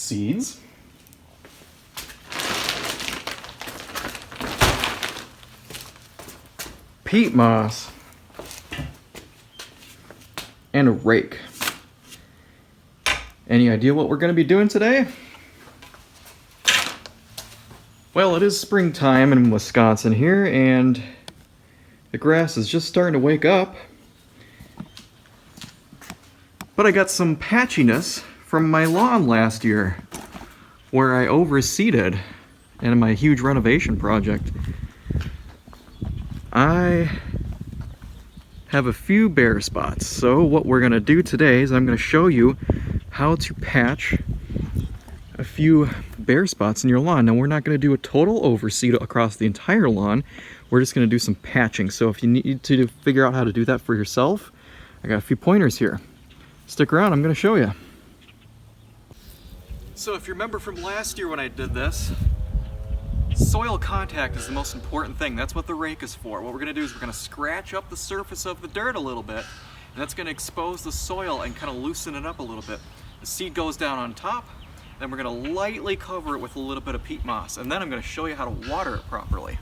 seeds, peat moss, and a rake. Any idea what we're going to be doing today? Well, it is springtime in Wisconsin here, and the grass is just starting to wake up. But I got some patchiness from my lawn last year, where I overseeded in my huge renovation project. I have a few bare spots, so what we're going to do today is I'm going to show you how to patch a few bare spots in your lawn. Now, we're not going to do a total overseed across the entire lawn. We're just going to do some patching. So if you need to figure out how to do that for yourself, I got a few pointers here. Stick around, I'm going to show you. So if you remember from last year when I did this, soil contact is the most important thing. That's what the rake is for. What we're going to do is we're going to scratch up the surface of the dirt a little bit, and that's going to expose the soil and kind of loosen it up a little bit. The seed goes down on top, then we're going to lightly cover it with a little bit of peat moss, and then I'm going to show you how to water it properly.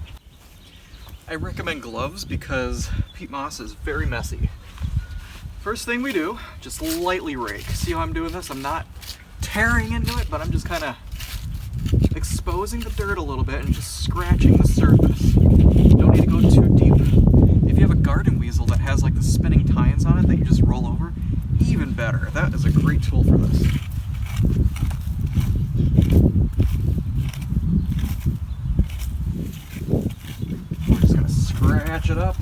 I recommend gloves because peat moss is very messy. First thing we do, just lightly rake. See how I'm doing this? I'm not tearing into it, but I'm just kind of exposing the dirt a little bit and just scratching the surface. Don't need to go too deep. If you have a garden weasel that has like the spinning tines on it that you just roll over, even better. That is a great tool for this. We're just going to scratch it up.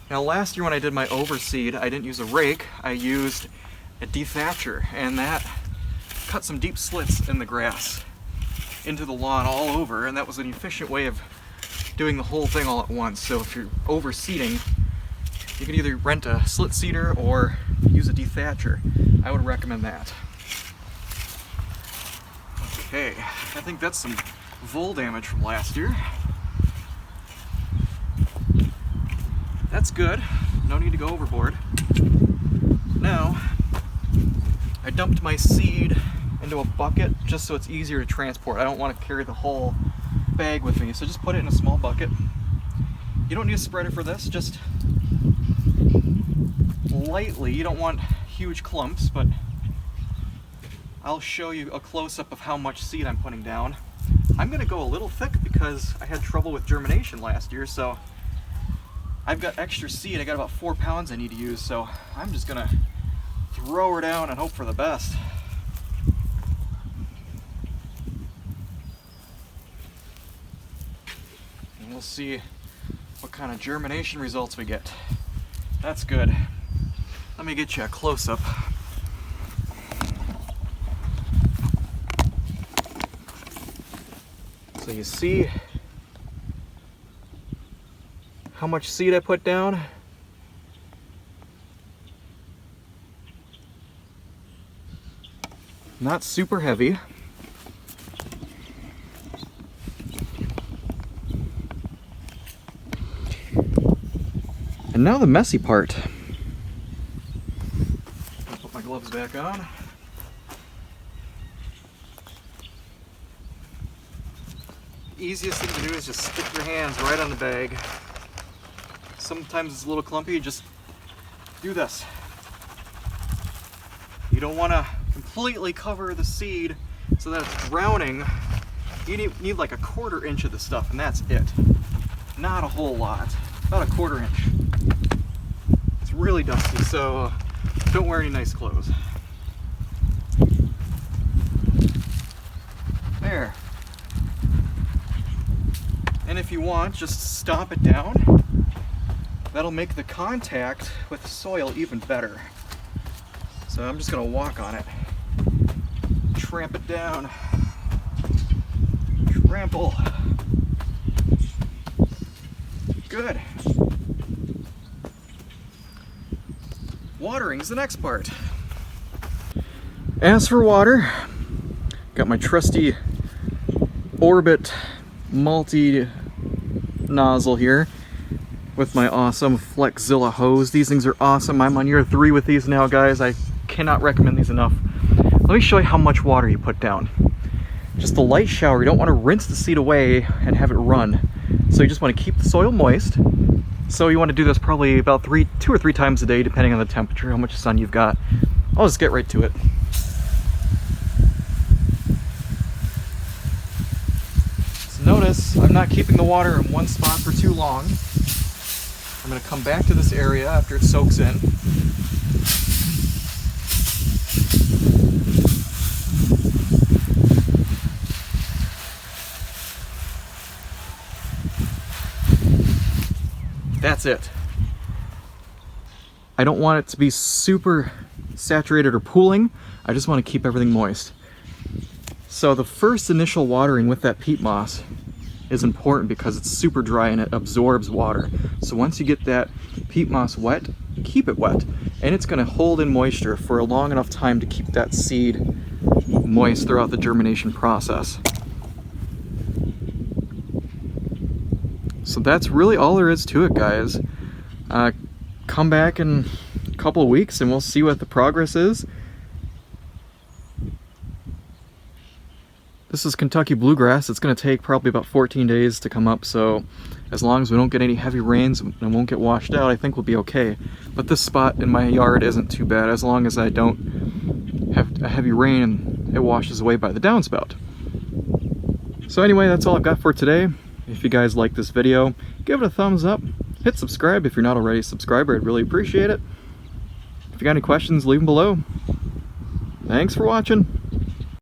Now last year when I did my overseed, I didn't use a rake, I used a dethatcher, and that cut some deep slits in the grass into the lawn all over, and that was an efficient way of doing the whole thing all at once. So if you're overseeding, you can either rent a slit seeder or use a dethatcher. I would recommend that. Okay, I think that's some vole damage from last year. That's good, no need to go overboard. Now, I dumped my seed into a bucket just so it's easier to transport. I don't want to carry the whole bag with me, so just put it in a small bucket. You don't need a spreader for this, just lightly. You don't want huge clumps, but I'll show you a close-up of how much seed I'm putting down. I'm going to go a little thick because I had trouble with germination last year, so I've got extra seed. I got about 4 pounds I need to use, so I'm just going to throw her down and hope for the best. And we'll see what kind of germination results we get. That's good. Let me get you a close-up. So you see how much seed I put down? Not super heavy. And now the messy part. I'll put my gloves back on. The easiest thing to do is just stick your hands right on the bag. Sometimes it's a little clumpy, just do this. You don't want to completely cover the seed so that it's drowning. You need like a 1/4 inch of the stuff, and that's it. Not a whole lot, about a 1/4 inch. It's really dusty, so don't wear any nice clothes. There. And if you want, just stomp it down. That'll make the contact with the soil even better. So I'm just gonna walk on it. Tramp it down. Trample. Good. Watering is the next part. As for water, got my trusty Orbit multi nozzle here. with my awesome Flexzilla hose. These things are awesome. I'm on year 3 with these now, guys. I cannot recommend these enough. Let me show you how much water you put down. Just a light shower. You don't want to rinse the seed away and have it run. So you just want to keep the soil moist. So you want to do this probably about 2 or 3 times a day, depending on the temperature, how much sun you've got. I'll just get right to it. So notice I'm not keeping the water in one spot for too long. I'm going to come back to this area after it soaks in. That's it. I don't want it to be super saturated or pooling. I just want to keep everything moist. So the first initial watering with that peat moss is important because it's super dry and it absorbs water. So once you get that peat moss wet, keep it wet. And it's going to hold in moisture for a long enough time to keep that seed moist throughout the germination process. So that's really all there is to it, guys. Come back in a couple of weeks and we'll see what the progress is. This is Kentucky bluegrass. It's going to take probably about 14 days to come up, so as long as we don't get any heavy rains and won't get washed out, I think we'll be okay. But this spot in my yard isn't too bad as long as I don't have a heavy rain and it washes away by the downspout. So anyway, that's all I've got for today. If you guys like this video, give it a thumbs up. Hit subscribe if you're not already a subscriber. I'd really appreciate it. If you got any questions, leave them below. Thanks for watching.